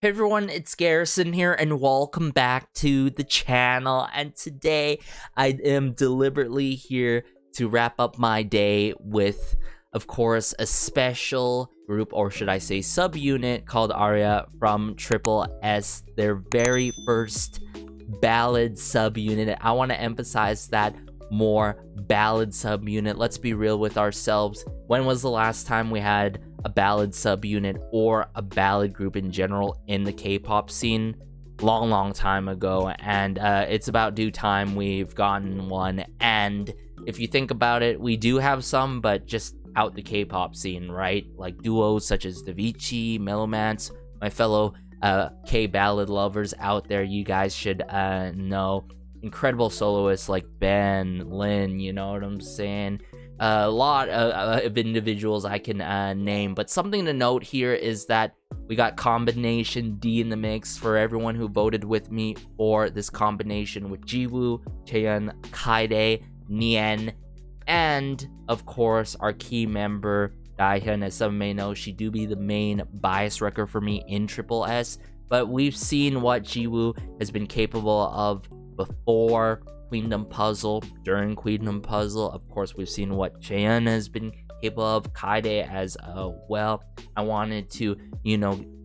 Hey everyone, it's Garrison here and welcome back to the channel. And today I am deliberately here to wrap up my day with, of course, a special group, or should I say subunit, called Arya from tripleS, their very first ballad subunit. I want to emphasize that more, ballad subunit. Let's be real with ourselves. When was the last time we had a ballad subunit or a ballad group in general in the K-pop scene? Long time ago, and it's about due time we've gotten one. And if you think about it, we do have some, but just out the K-pop scene, right? Like duos such as Davichi, Mellowmance, my fellow K-ballad lovers out there, you guys should know. Incredible soloists like Ben, Lin, you know what I'm saying? A lot of individuals I can name, but something to note here is that we got combination D in the mix for everyone who voted with me for this combination with Jiwoo, Taeyeon, Kaede, Nien, and of course our key member Daehyun. As some may know, she do be the main bias wrecker for me in tripleS, but we've seen what Jiwoo has been capable of before Queendom Puzzle, during Queendom Puzzle. Of course, we've seen what Shaina has been capable of, Kaede as well. I wanted to,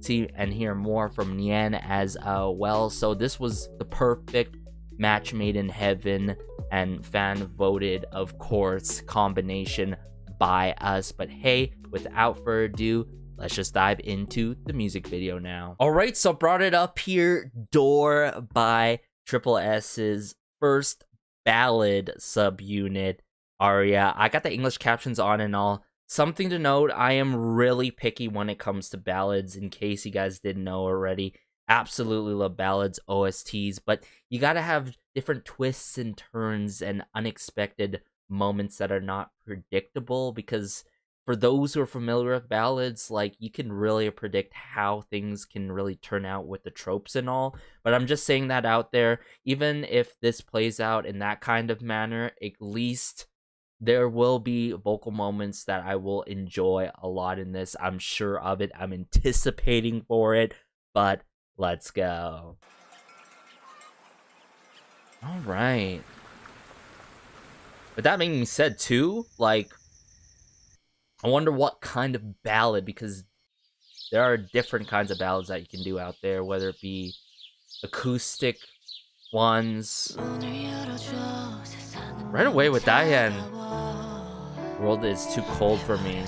see and hear more from Nien as well. So this was the perfect match made in heaven and fan voted, of course, combination by us. But hey, without further ado, let's just dive into the music video now. All right, so brought it up here, Door by tripleS's first ballad subunit, Aria. I got the English captions on and all. Something to note, I am really picky when it comes to ballads, in case you guys didn't know already. Absolutely love ballads, OSTs, but you gotta have different twists and turns and unexpected moments that are not predictable, because for those who are familiar with ballads, like, you can really predict how things can really turn out with the tropes and all. But I'm just saying that out there. Even if this plays out in that kind of manner, at least there will be vocal moments that I will enjoy a lot in this. I'm sure of it. I'm anticipating for it. But let's go. All right. But that being said too, like, I wonder what kind of ballad, because there are different kinds of ballads that you can do out there, whether it be acoustic ones. Right away with Daehyun, World is Too Cold for Me.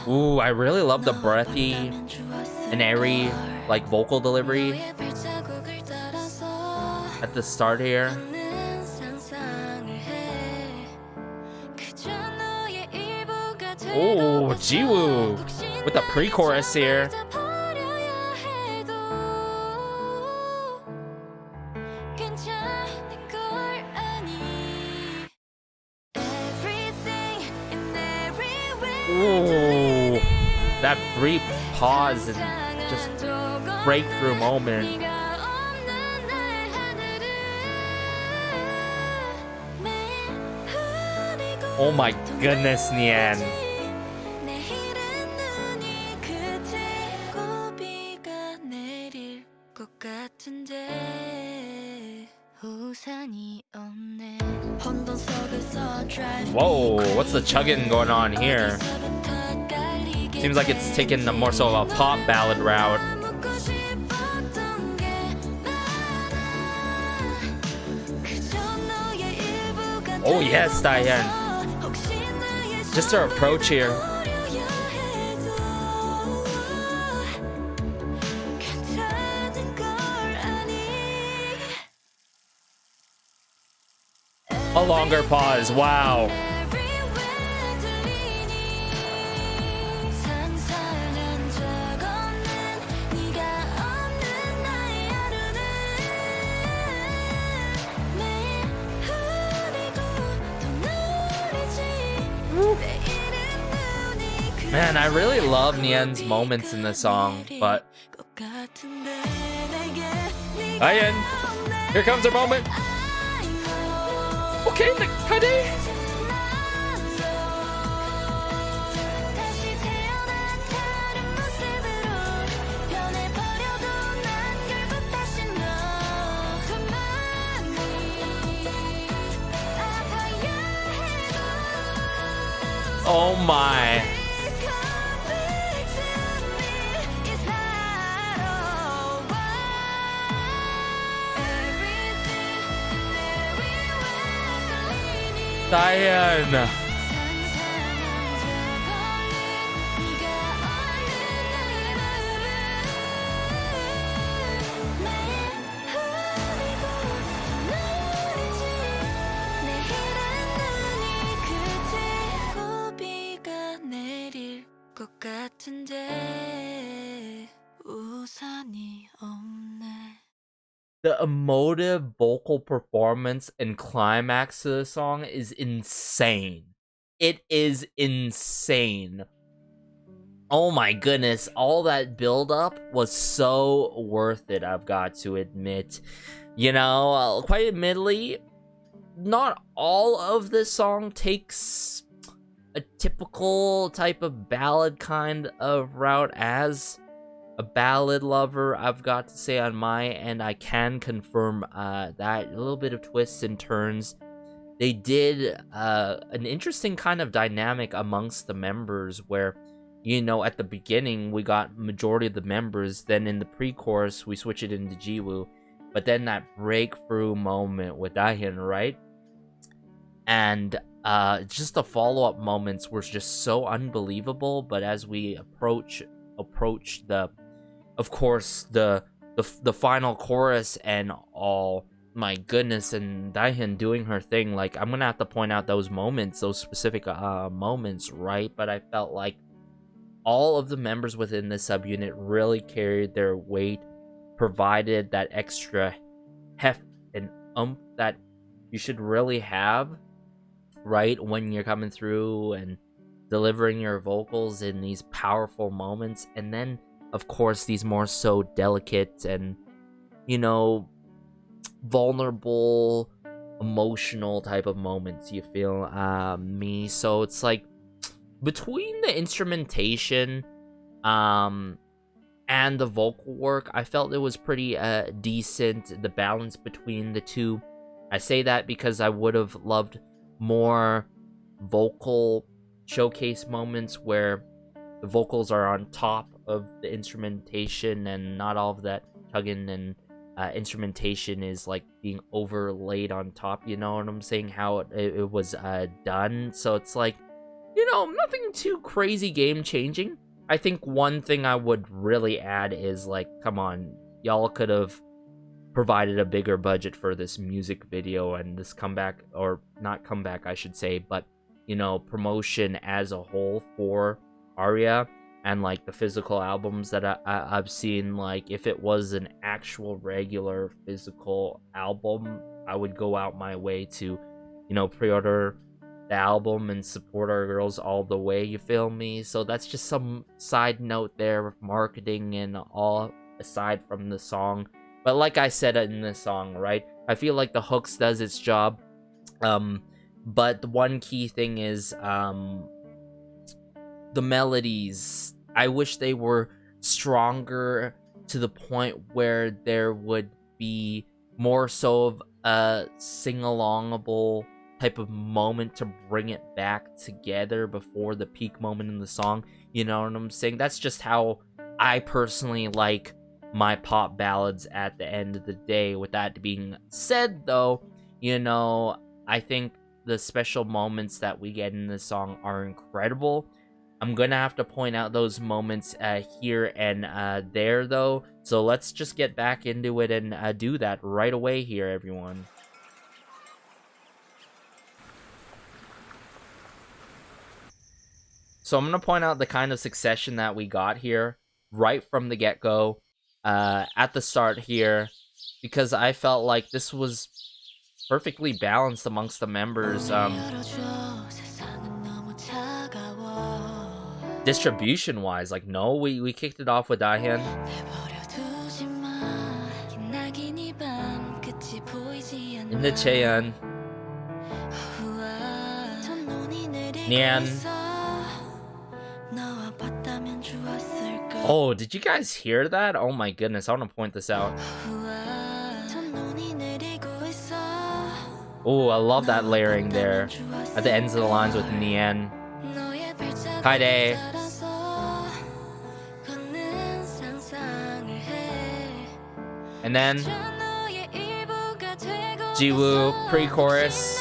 Ooh, I really love the breathy and airy, like, vocal delivery at the start here. Oh, Jiwoo with the pre-chorus here. Ooh, that brief pause and just breakthrough moment. Oh my goodness, Nien. Whoa, what's the chugging going on here? Seems like it's taking more so of a pop ballad route. Oh yes, Daehyun. Just her approach here. A longer pause, wow. Man, I really love Nien's moments in this song, but Yann, here comes our moment. Okay, Kade. Oh my. Diane. The emotive vocal performance and climax to the song is insane. It is insane. Oh my goodness, all that build up was so worth it, I've got to admit. You know, quite admittedly, not all of this song takes a typical type of ballad kind of route. As a ballad lover, I've got to say on my end, I can confirm that a little bit of twists and turns. They did an interesting kind of dynamic amongst the members where, you know, at the beginning we got majority of the members, then in the pre-chorus we switch it into Jiwoo, but then that breakthrough moment with Dahyun, right? And just the follow-up moments were just so unbelievable. But as we approach the, of course, the final chorus and all, my goodness, and Dahyun doing her thing, like, I'm gonna have to point out those moments, those specific moments, right? But I felt like all of the members within the subunit really carried their weight, provided that extra heft and oomph that you should really have, right, when you're coming through and delivering your vocals in these powerful moments. And then, of course, these more so delicate and, you know, vulnerable, emotional type of moments, you feel me? So it's like, between the instrumentation and the vocal work, I felt it was pretty decent, the balance between the two. I say that because I would have loved more vocal showcase moments where the vocals are on top of the instrumentation and not all of that tugging and instrumentation is like being overlaid on top, you know what I'm saying, how it was done. So it's like, you know, nothing too crazy game changing. I think one thing I would really add is, like, come on, y'all could have provided a bigger budget for this music video and this comeback, or not comeback I should say, but, you know, promotion as a whole for Arya and like the physical albums that I've seen. Like, if it was an actual regular physical album, I would go out my way to, you know, pre-order the album and support our girls all the way, you feel me? So that's just some side note there of marketing and all aside from the song. But like I said in the song, right, I feel like the hooks does its job. But the one key thing is the melodies. I wish they were stronger to the point where there would be more so of a sing-alongable type of moment to bring it back together before the peak moment in the song. You know what I'm saying? That's just how I personally like my pop ballads at the end of the day. With that being said, though, you know, I think the special moments that we get in this song are incredible. I'm gonna have to point out those moments here and there, though. So let's just get back into it and do that right away here, everyone. So I'm going to point out the kind of succession that we got here right from the get-go at the start here, because I felt like this was perfectly balanced amongst the members. Distribution-wise, like, no, we kicked it off with Dahyun. In the Cheon. Yann. Oh, did you guys hear that? Oh my goodness, I want to point this out. Oh, I love that layering there at the ends of the lines with Yann. Kaide. And then Jiwoo pre-chorus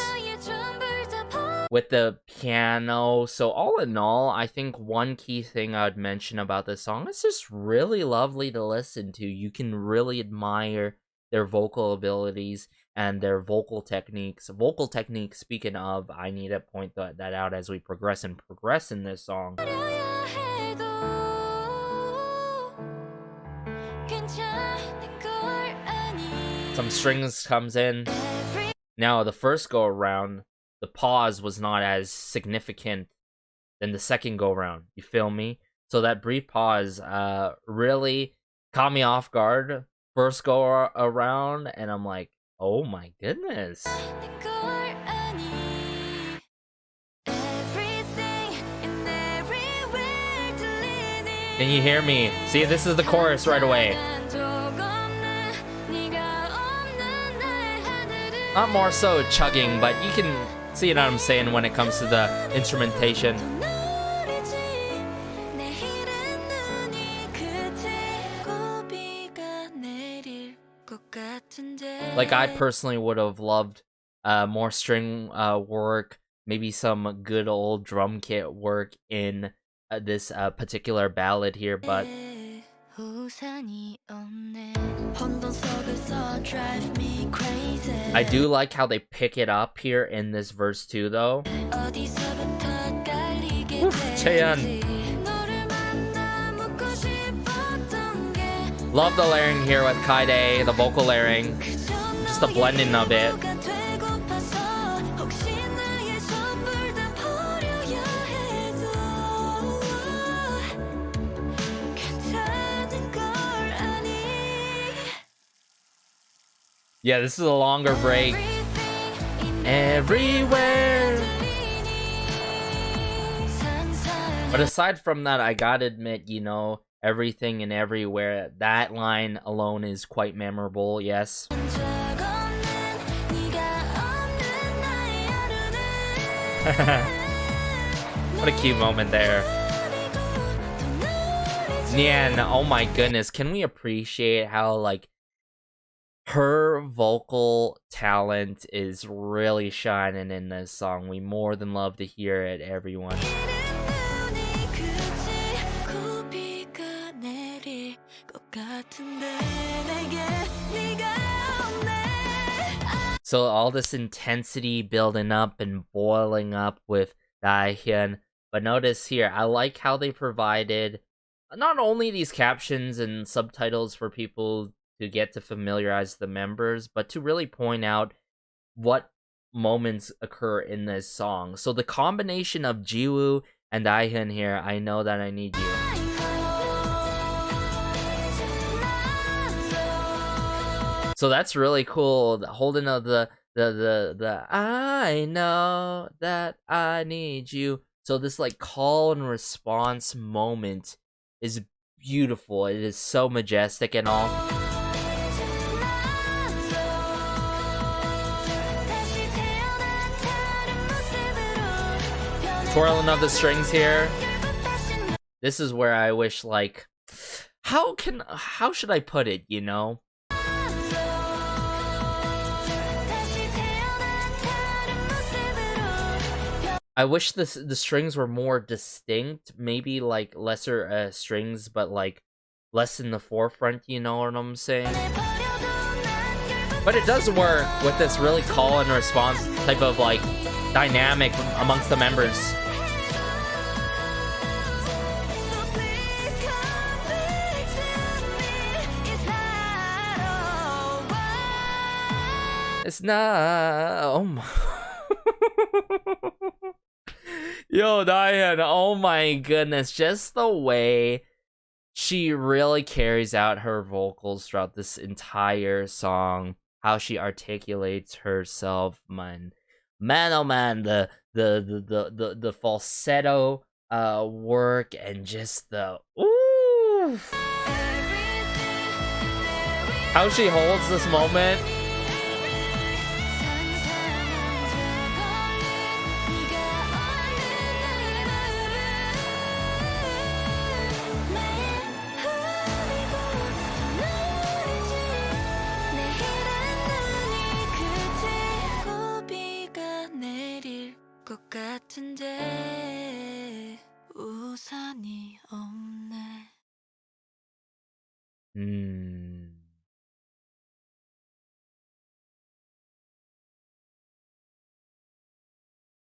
with the piano. So all in all, I think one key thing I would mention about this song is just really lovely to listen to. You can really admire their vocal abilities and their vocal techniques. Vocal techniques, speaking of, I need to point that out as we progress in this song. Some strings comes in. Now, the first go around, the pause was not as significant than the second go around. You feel me? So that brief pause really caught me off guard. First go around, and I'm like, oh my goodness. Can you hear me? See, this is the chorus right away. Not more so chugging, but you can see what I'm saying when it comes to the instrumentation. Like, I personally would have loved more string work, maybe some good old drum kit work in this particular ballad here, but I do like how they pick it up here in this verse too, though. Cheon. Love the layering here with Kaide, the vocal layering, just the blending of it. Yeah, this is a longer break. Everywhere. But aside from that, I gotta admit, you know, everything and everywhere, that line alone is quite memorable, yes. What a cute moment there. Yann, oh my goodness, can we appreciate how, like, her vocal talent is really shining in this song. We more than love to hear it, everyone. So all this intensity building up and boiling up with Daehyun. But notice here, I like how they provided not only these captions and subtitles for people to get to familiarize the members, but to really point out what moments occur in this song. So the combination of Jiwoo and Daehyun here, I know that I need you. So that's really cool. The holding of the I know that I need you. So this like call and response moment is beautiful. It is so majestic and all. Twirling of the strings here. This is where I wish, like, how should I put it, you know? I wish the strings were more distinct, maybe like lesser strings, but like less in the forefront, you know what I'm saying? But it does work with this really call and response type of like dynamic amongst the members. It's not. Oh my. Yo, Daehyun, oh my goodness. Just the way she really carries out her vocals throughout this entire song. How she articulates herself, man. man, oh man, the falsetto work and just the ooh, how she holds this moment.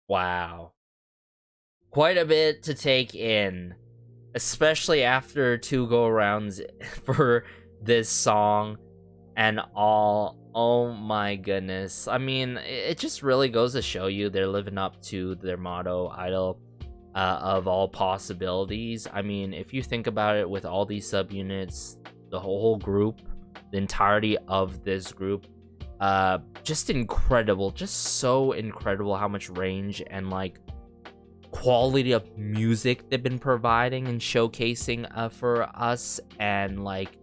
Wow. Quite a bit to take in, especially after 2 go-arounds for this song and all. Oh my goodness. I mean, it just really goes to show you they're living up to their motto, idol of all possibilities. I mean, if you think about it, with all these subunits, the whole group, the entirety of this group, just incredible, just so incredible how much range and like quality of music they've been providing and showcasing for us, and like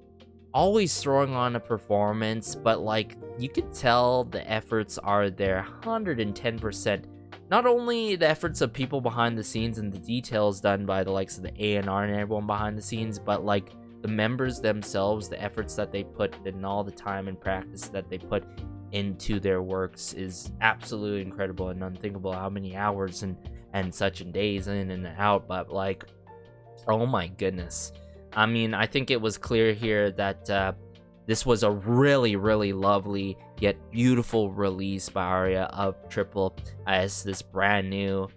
always throwing on a performance. But like, you could tell the efforts are there 110%. Not only the efforts of people behind the scenes and the details done by the likes of the A&R and everyone behind the scenes, but like the members themselves, the efforts that they put and all the time and practice that they put into their works is absolutely incredible and unthinkable. How many hours and such and days in and out, but like, oh my goodness. I mean, I think it was clear here that this was a really, really lovely yet beautiful release by Arya of tripleS, this brand new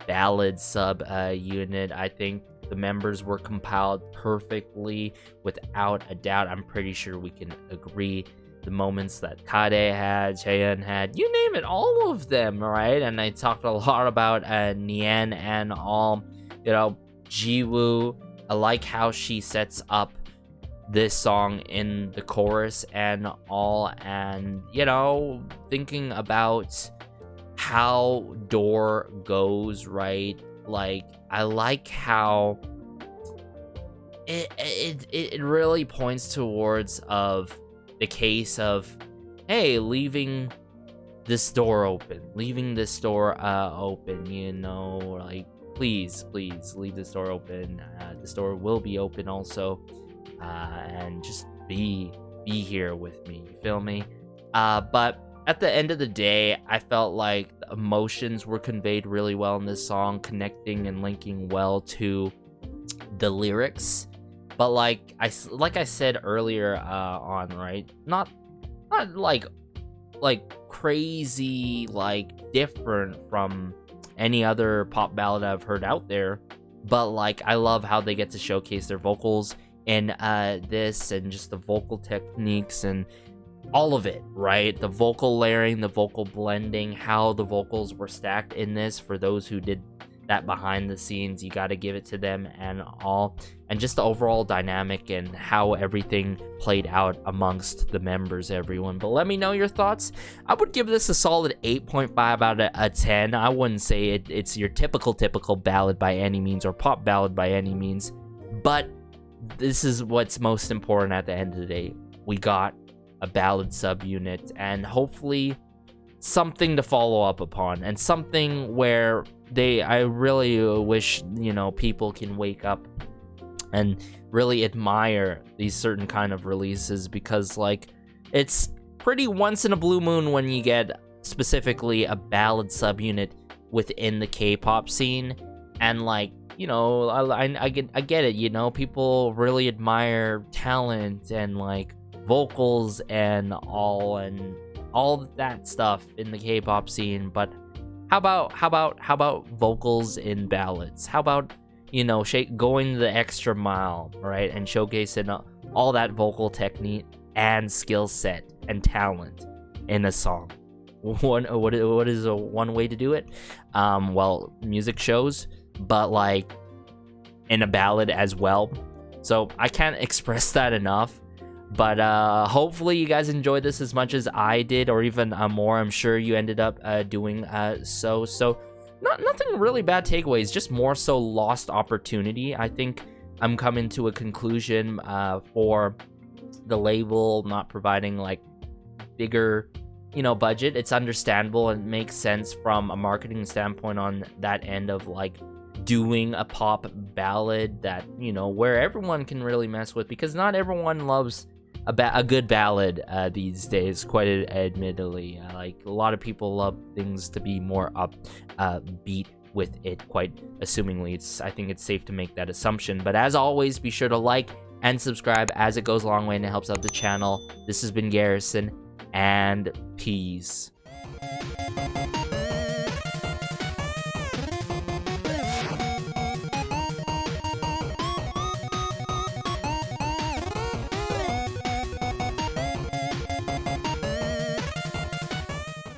ballad sub unit. I think the members were compiled perfectly, without a doubt. I'm pretty sure we can agree. The moments that Kade had, Shaina had, you name it, all of them, right? And I talked a lot about Yann and all, you know, Jiwoo. I like how she sets up this song in the chorus and all, and, you know, thinking about how Door goes, right? Like, I like how it really points towards of the case of, hey, leaving this door open, you know, like, please leave this door open. This door will be open also, and just be here with me, you feel me? But at the end of the day, I felt like the emotions were conveyed really well in this song, connecting and linking well to the lyrics. But like I said earlier on, right? Not like crazy, like different from any other pop ballad I've heard out there. But like, I love how they get to showcase their vocals in this, and just the vocal techniques and all of it, right? The vocal layering, the vocal blending, how the vocals were stacked in this. For those who did that behind the scenes, you got to give it to them and all. And just the overall dynamic and how everything played out amongst the members, everyone. But let me know your thoughts. I would give this a solid 8.5 out of a 10. I wouldn't say it's your typical ballad by any means, or pop ballad by any means, but this is what's most important at the end of the day. We got a ballad subunit, and hopefully something to follow up upon, and something where I really wish, you know, people can wake up and really admire these certain kind of releases, because like, it's pretty once in a blue moon when you get specifically a ballad subunit within the K-pop scene. And like, you know, I get it, you know, people really admire talent and like vocals and all that stuff in the K-pop scene, but how about vocals in ballads? How about, you know, going the extra mile, right, and showcasing all that vocal technique and skill set and talent in a song? What is one way to do it? Well, music shows, but like in a ballad as well. So I can't express that enough. But hopefully you guys enjoyed this as much as I did, or even more. I'm sure you ended up doing so. Nothing really bad takeaways, just more so lost opportunity. I think I'm coming to a conclusion for the label not providing like bigger, budget. It's understandable and makes sense from a marketing standpoint on that end of like doing a pop ballad that, where everyone can really mess with, because not everyone loves a good ballad these days, quite admittedly. Like a lot of people love things to be more upbeat with it, quite assumingly. I think it's safe to make that assumption. But as always, be sure to like and subscribe, as it goes a long way and it helps out the channel. This has been Garrison, and peace.